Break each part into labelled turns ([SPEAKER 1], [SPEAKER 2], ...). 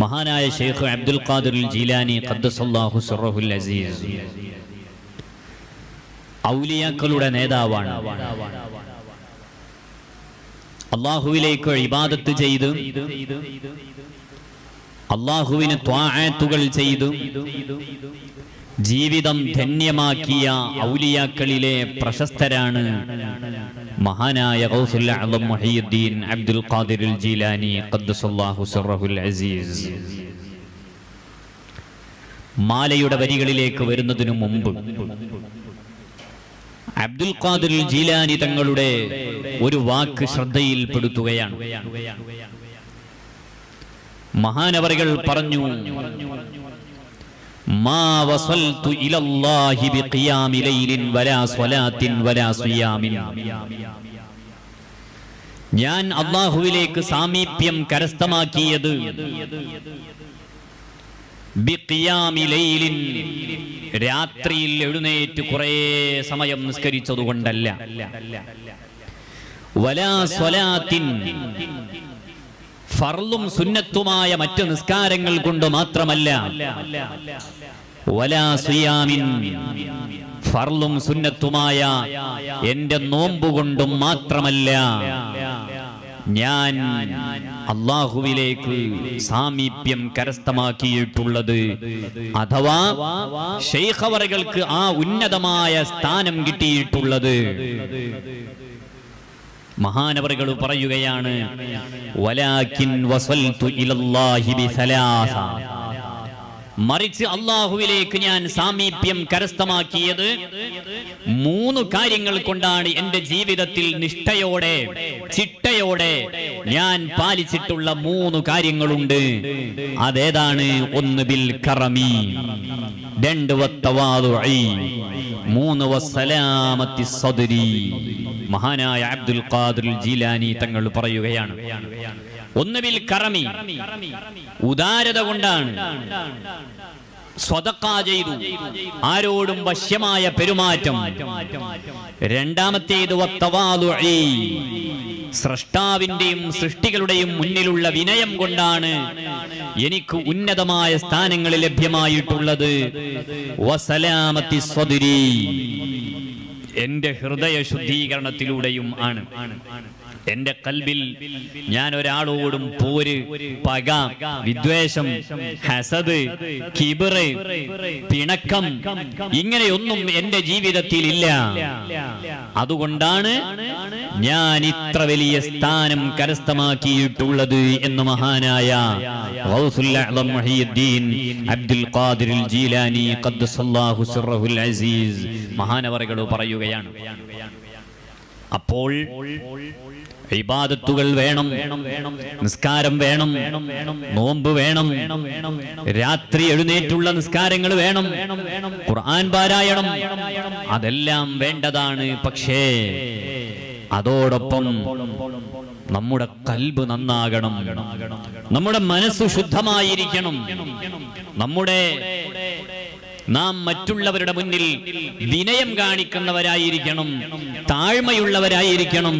[SPEAKER 1] മഹാനായ ഷെയ്ഖ് അബ്ദുൽ ഖാദിർ ജീലാനി ഖദ്ദസല്ലാഹു സിർറഹുൽ അസീസ് ഔലിയാക്കളുടെ നേതാവാണ്. അല്ലാഹുവിലേക്ക് ഇബാദത്ത് ചെയ്ത് അല്ലാഹുവിന് ത്വാഅത്തുകൾ ചെയ്ത് ജീവിതം ധന്യമാക്കിയ ഔലിയാക്കളിലെ പ്രശസ്തരാണ് മഹാനായ ഗൗസുൽ അഅ്ലം മുഹയ്യിദ്ദീൻ അബ്ദുൽ ഖാദിർ ജീലാനി ഖദ്ദസല്ലാഹു സിർറഹുൽ അസീസ്. മാലയുടെ വരികളിലേക്ക് വരുന്നതിനു മുമ്പ് അബ്ദുൽ ഖാദിർ ജീലാനി തങ്ങളുടെ ഒരു വാക്ക് ശ്രദ്ധയിൽപ്പെടുത്തുകയാണ്. മഹാനവറുകൾ പറഞ്ഞു, മാ വസൽതു ഇലല്ലാഹി ബിഖിയാമി ലൈലിൻ വലാ സ്വലാത്തിൻ വലാ സിയാമിൻ. ഞാൻ അല്ലാഹുവിലേക്ക് സാമീപ്യം കരസ്ഥമാക്കിയത് ബിഖിയാമി ലൈലിൻ, രാത്രിയിൽ എഴുന്നേറ്റ് കുറേ സമയം നിസ്കരിച്ചതുകൊണ്ടല്ല, വലാ സ്വലാത്തിൻ, ഫർളും സുന്നത്തുമായ മറ്റ് നിസ്കാരങ്ങൾ കൊണ്ട് മാത്രമല്ല, വലാ സിയാമിൻ, ഫർളും സുന്നത്തുമായ എന്റെ നോമ്പ് കൊണ്ടും മാത്രമല്ല ഞാൻ അല്ലാഹുവിലേക്ക് സാമീപ്യം കരസ്ഥമാക്കിയിട്ടുള്ളത്. അഥവാ ശൈഖ് അവറുകൾക്ക് ആ ഉന്നതമായ സ്ഥാനം കിട്ടിയിട്ടുള്ളത്. മഹാനവറുകൾ പറയുകയാണ്, വലാകിൻ വസൽതു ഇലല്ലാഹി ബിസലാസ, മറിച്ച് അല്ലാഹുവിലേക്ക് ഞാൻ സാമീപ്യം കരസ്ഥമാക്കിയത് 3 കാര്യങ്ങൾ കൊണ്ടാണ്. എന്റെ ജീവിതത്തിൽ നിഷ്ഠയോടെ ചിട്ടയോടെ ഞാൻ പാലിച്ചിട്ടുള്ള 3 കാര്യങ്ങളുണ്ട്. അതേതാണ്? 1 ബിൽ കറമി, 2 വത്തവാദുഇ, 3 വസ്സലാമത്തി സദ്രി. മഹാനായ അബ്ദുൽ ഖാദിർ ജീലാനി തങ്ങൾ പറയുകയാണ്, 1 ബിൽ കറമി, ഉദാരത കൊണ്ടാണ്, സ്വതക്ക ചെയ്തു, ആരോടും വശ്യമായ പെരുമാറ്റം. രണ്ടാമത്തേത് വത്തവാദുഇ, സ്രഷ്ടാവിന്റെയും സൃഷ്ടികളുടെയും മുന്നിലുള്ള വിനയം കൊണ്ടാണ് എനിക്ക് ഉന്നതമായ സ്ഥാനങ്ങൾ ലഭ്യമായിട്ടുള്ളത്. വസലാമത്തി സ്വദ്രി, എന്റെ ഹൃദയ ശുദ്ധീകരണത്തിലൂടെയും ആണ്. എന്റെ കൽബിൽ ഞാൻ ഒരാളോടും പോര്, പക, വിദ്വേഷം, ഹസദ്, കിബറ്, പിണക്കം ഇങ്ങനെയൊന്നും എന്റെ ജീവിതത്തിൽ ഇല്ല. അതുകൊണ്ടാണ് ഞാൻ ഇത്ര വലിയ സ്ഥാനം കരസ്ഥമാക്കിയിട്ടുള്ളത് എന്ന് മഹാനായ ഗൗസുൽ അഅ്ലം മുഹയ്യിദ്ദീൻ അബ്ദുൽ ഖാദിർ ജീലാനി ഖദ്ദസല്ലാഹു സിർറഹുൽ അസീസ് മഹാനവറുകൾ പറയുകയാണ്. അപ്പോൾ ഇബാദത്തുകൾ വേണം, നിസ്കാരം വേണം, നോമ്പ് വേണം, രാത്രി എഴുന്നേറ്റുള്ള നിസ്കാരങ്ങൾ വേണം, ഖുർആൻ പാരായണം, അതെല്ലാം വേണ്ടതാണ്. പക്ഷേ അതോടൊപ്പം നമ്മുടെ കൽബ് നന്നാകണം, നമ്മുടെ മനസ്സ് ശുദ്ധമായിരിക്കണം, നാം മറ്റുള്ളവരുടെ മുന്നിൽ വിനയം കാണിക്കുന്നവരായിരിക്കണം, താഴ്മയുള്ളവരായിരിക്കണം.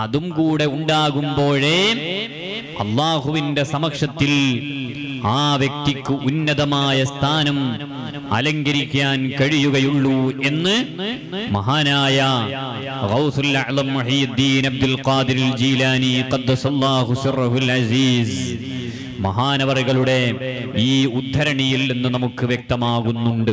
[SPEAKER 1] അതും കൂടെ ഉണ്ടാകുമ്പോഴേ അല്ലാഹുവിന്റെ സമക്ഷത്തിൽ ആ വ്യക്തിക്ക് ഉന്നതമായ സ്ഥാനം അലങ്കരിക്കാൻ കഴിയുകയുള്ളൂ എന്ന് മഹാനായ ഗൗസുൽ അഅ്ലം മുഹയ്യിദ്ദീൻ അബ്ദുൽ ഖാദിർ ജീലാനി ഖദ്ദസല്ലാഹു സിർറഹുൽ അസീസ് മഹാനവറുകളുടെ ഈ ഉദ്ധരണിയിൽ നിന്ന് നമുക്ക് വ്യക്തമാകുന്നുണ്ട്.